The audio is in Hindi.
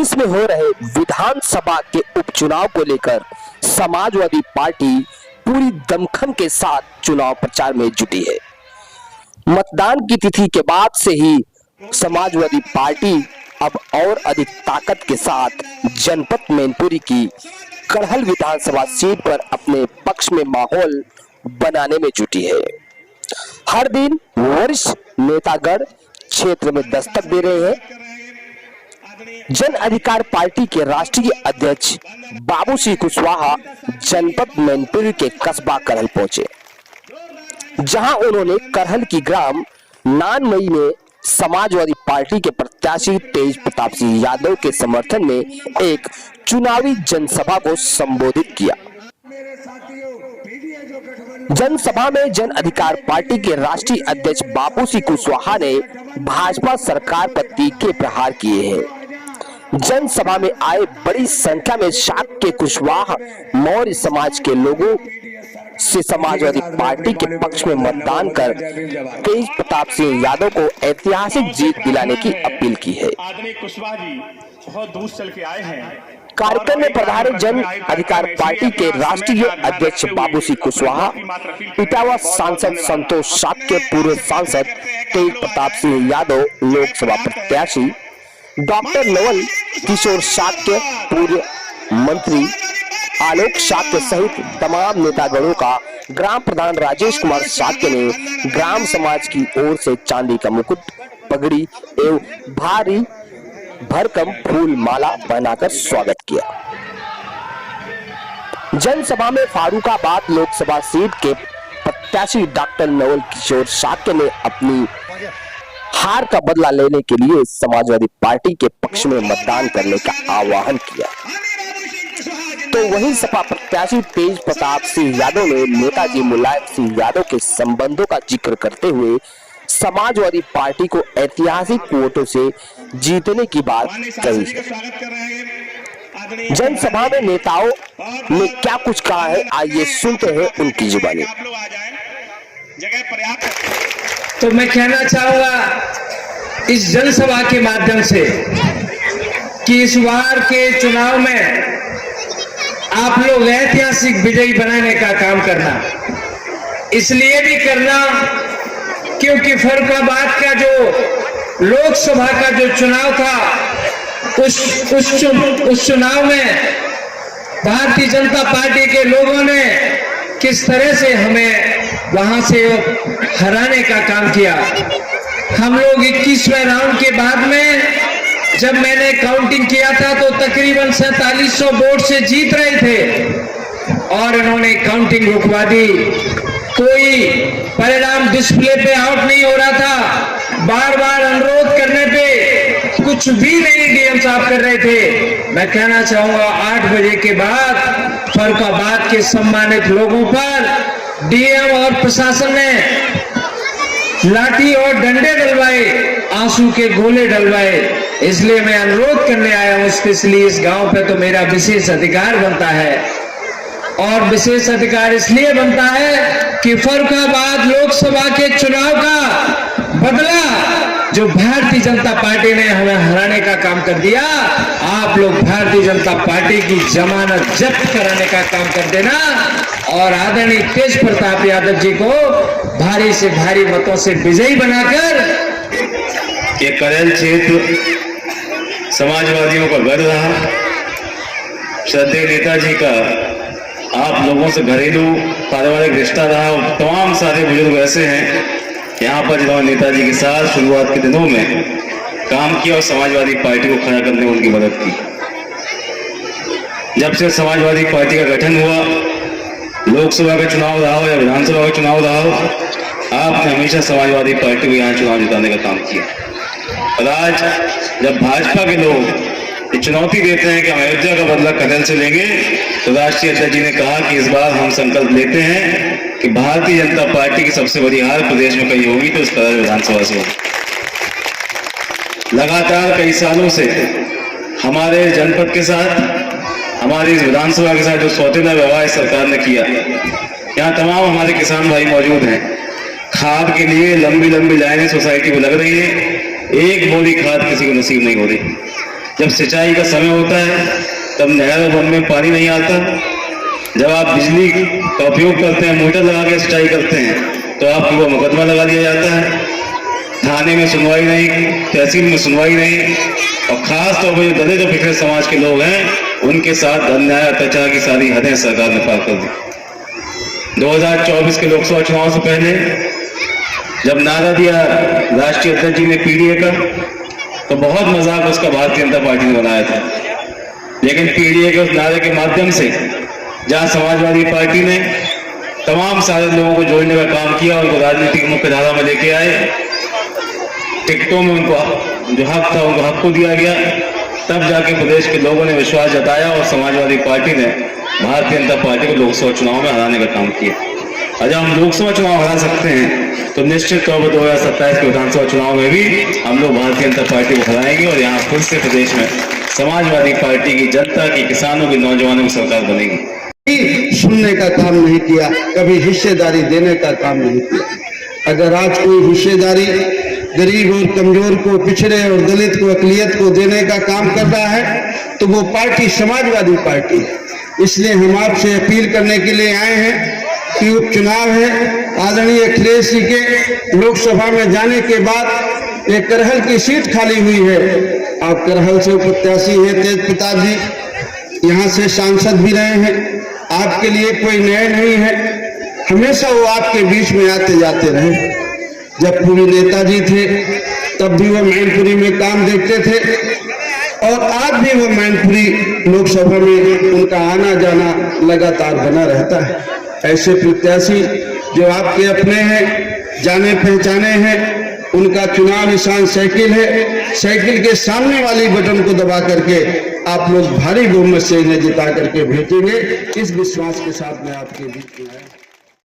2019 में हो रहे विधानसभा के उपचुनाव को लेकर समाजवादी पार्टी पूरी दमखम के साथ चुनाव प्रचार में जुटी है। मतदान की तिथि के बाद से ही समाजवादी पार्टी अब और अधिक ताकत के साथ जनपद मैनपुरी की करहल विधानसभा सीट पर अपने पक्ष में माहौल बनाने में जुटी है। हर दिन वरिष्ठ नेतागण क्षेत्र में दस्तक दे रहे हैं। जन अधिकार पार्टी के राष्ट्रीय अध्यक्ष बाबू सिंह कुशवाहा जनपद मैनपुरी के कस्बा करहल पहुंचे, जहां उन्होंने करहल की ग्राम नानमई में समाजवादी पार्टी के प्रत्याशी तेज प्रताप सिंह यादव के समर्थन में एक चुनावी जनसभा को संबोधित किया। जनसभा में जन अधिकार पार्टी के राष्ट्रीय अध्यक्ष बाबू सिंह कुशवाहा ने भाजपा सरकार पर तीखे प्रहार किए हैं। जनसभा में आए बड़ी संख्या में शाक्य कुशवाहा मौर्य समाज के लोगों से समाजवादी पार्टी के पक्ष में मतदान कर तेज प्रताप सिंह यादव को ऐतिहासिक जीत दिलाने की अपील की है। आदरणीय कुशवाहा जी बहुत दूर चल के आए हैं। कार्यक्रम में पधारे जन अधिकार पार्टी के राष्ट्रीय अध्यक्ष बाबू सिंह कुशवाहा, इटावा सांसद संतोष शाक्य, पूर्व सांसद तेज प्रताप सिंह यादव, लोकसभा प्रत्याशी डॉक्टर नवल किशोर शाक्य, पूर्व मंत्री आलोक शाक्य सहित तमाम नेतागणों का ग्राम प्रधान राजेश कुमार शाक्य ने ग्राम समाज की ओर से चांदी का मुकुट, पगड़ी एवं भारी भरकम फूल माला पहनाकर स्वागत किया। जनसभा में फारुखाबाद लोकसभा सीट के प्रत्याशी डॉक्टर नवल किशोर शाक्य ने अपनी हार का बदला लेने के लिए समाजवादी पार्टी के पक्ष में मतदान करने का आह्वान किया। तो वहीं सपा प्रत्याशी तेज प्रताप सिंह यादव ने नेताजी मुलायम सिंह यादव के संबंधों का जिक्र करते हुए समाजवादी पार्टी को ऐतिहासिक वोटों से जीतने की बात कही है। जनसभा में नेताओं ने क्या कुछ कहा है, आइए सुनते हैं उनकी जुबानी। तो मैं कहना चाहूंगा इस जनसभा के माध्यम से कि इस बार के चुनाव में आप लोग ऐतिहासिक विजयी बनाने का काम करना, इसलिए भी करना क्योंकि फरुखाबाद का जो लोकसभा का जो चुनाव था उस चुनाव में भारतीय जनता पार्टी के लोगों ने किस तरह से हमें वहां से हराने का काम किया। हम लोग 21वें राउंड के बाद में जब मैंने काउंटिंग किया था तो तकरीबन 4700 वोट से जीत रहे थे और इन्होंने काउंटिंग रुकवा दी। कोई परिणाम डिस्प्ले पे आउट नहीं हो रहा था। बार बार अनुरोध करने पे कुछ भी नहीं डीएम साहब कर रहे थे। मैं कहना चाहूंगा 8 बजे के बाद फरुखाबाद के सम्मानित लोगों पर डीएम और प्रशासन ने लाठी और डंडे डलवाए, आंसू के गोले डलवाए। इसलिए मैं अनुरोध करने आया हूं, स्पेशली इस गांव पे तो मेरा विशेष अधिकार बनता है और विशेष अधिकार इसलिए बनता है कि फरुखाबाद लोकसभा के चुनाव का बदला जो भारतीय जनता पार्टी ने हमें हराने का काम कर दिया, आप लोग भारतीय जनता पार्टी की जमानत जब्त कराने का काम कर देना और आदरणीय तेज प्रताप यादव जी को भारी से भारी मतों से विजयी बनाकर ये करहल क्षेत्र समाजवादियों का गढ़ रहा। श्रद्धेय नेताजी का आप लोगों से घरेलू पारिवारिक रिश्ता रहा और तमाम सारे बुजुर्ग ऐसे हैं यहाँ पर जिन्होंने नेताजी के साथ शुरुआत के दिनों में काम किया और समाजवादी पार्टी को खड़ा करने में उनकी मदद की। जब से समाजवादी पार्टी का गठन हुआ, लोकसभा का चुनाव रहा हो या विधानसभा का चुनाव रहा हो, आपने हमेशा समाजवादी पार्टी को यहाँ चुनाव जिताने का काम किया। और आज जब भाजपा के लोग ये चुनौती देते हैं कि हम अयोध्या का बदला करहल से लेंगे, तो राष्ट्रीय अध्यक्ष जी ने कहा कि इस बार हम संकल्प लेते हैं कि भारतीय जनता पार्टी की सबसे बड़ी हार प्रदेश में कहीं होगी तो इस करहल विधानसभा से होगी। लगातार कई सालों से हमारे जनपद के साथ, हमारी इस विधानसभा के साथ जो सौतेला व्यवहार सरकार ने किया, यहाँ तमाम हमारे किसान भाई मौजूद हैं। खाद के लिए लंबी लंबी लाइनें सोसाइटी में लग रही है, एक बोरी खाद किसी को नसीब नहीं हो रही। जब सिंचाई का समय होता है तब नहर वन में पानी नहीं आता। जब आप बिजली का उपयोग करते हैं, मोटर लगा के सिंचाई करते हैं, तो आपको वो मुकदमा लगा दिया जाता है। थाने में सुनवाई नहीं, तहसील में सुनवाई नहीं, और खास तौर पर जो दलित और पिछड़े समाज के लोग हैं उनके साथ अन्याय अत्याचार की सारी हदें सरकार ने पार कर दी। 2024 के लोकसभा चुनाव से पहले जब नारा दिया राष्ट्रीय अध्यक्ष जी ने पीडीए का, तो बहुत मजाक उसका भारतीय जनता पार्टी ने बनाया था। लेकिन पीडीए के उस नारे के माध्यम से जहां समाजवादी पार्टी ने तमाम सारे लोगों को जोड़ने का काम किया, उनको राजनीतिक मुख्य धारा में लेके आए, टिकटों में उनको जो हक था उनको हक को दिया गया, तब जाके प्रदेश के लोगों ने विश्वास जताया और समाजवादी पार्टी ने भारतीय जनता पार्टी को लोकसभा चुनाव में हराने का काम किया। और जब हम लोकसभा चुनाव हरा सकते हैं तो निश्चित तौर पर 2027 के विधानसभा चुनाव में भी हम लोग भारतीय जनता पार्टी को हराएंगे और यहाँ फिर से प्रदेश में समाजवादी पार्टी की, जनता की, किसानों की, नौजवानों की सरकार बनेगी। सुनने का काम नहीं किया, कभी हिस्सेदारी देने का काम नहीं किया। अगर आज कोई हिस्सेदारी गरीब और कमजोर को, पिछड़े और दलित को, अकलियत को देने का काम कर रहा है तो वो पार्टी समाजवादी पार्टी है। इसलिए हम आपसे अपील करने के लिए आए हैं कि उपचुनाव है, आदरणीय अखिलेश जी के लोकसभा में जाने के बाद एक करहल की सीट खाली हुई है। आप करहल से प्रत्याशी है, तेज प्रताप जी यहाँ से सांसद भी रहे हैं, आपके लिए कोई नया नहीं है, हमेशा वो आपके बीच में आते जाते रहे। जब पूरी नेताजी थे तब भी वो मैनपुरी में काम देखते थे और आज भी वो मैनपुरी लोकसभा में उनका आना जाना लगातार बना रहता है। ऐसे प्रत्याशी जो आपके अपने हैं, जाने पहचाने हैं, उनका चुनाव निशान साइकिल है। साइकिल के सामने वाली बटन को दबा करके आप लोग भारी बहुमत से इन्हें जिता करके भेजेंगे। इस विश्वास के साथ मैं आपके बीच में आया।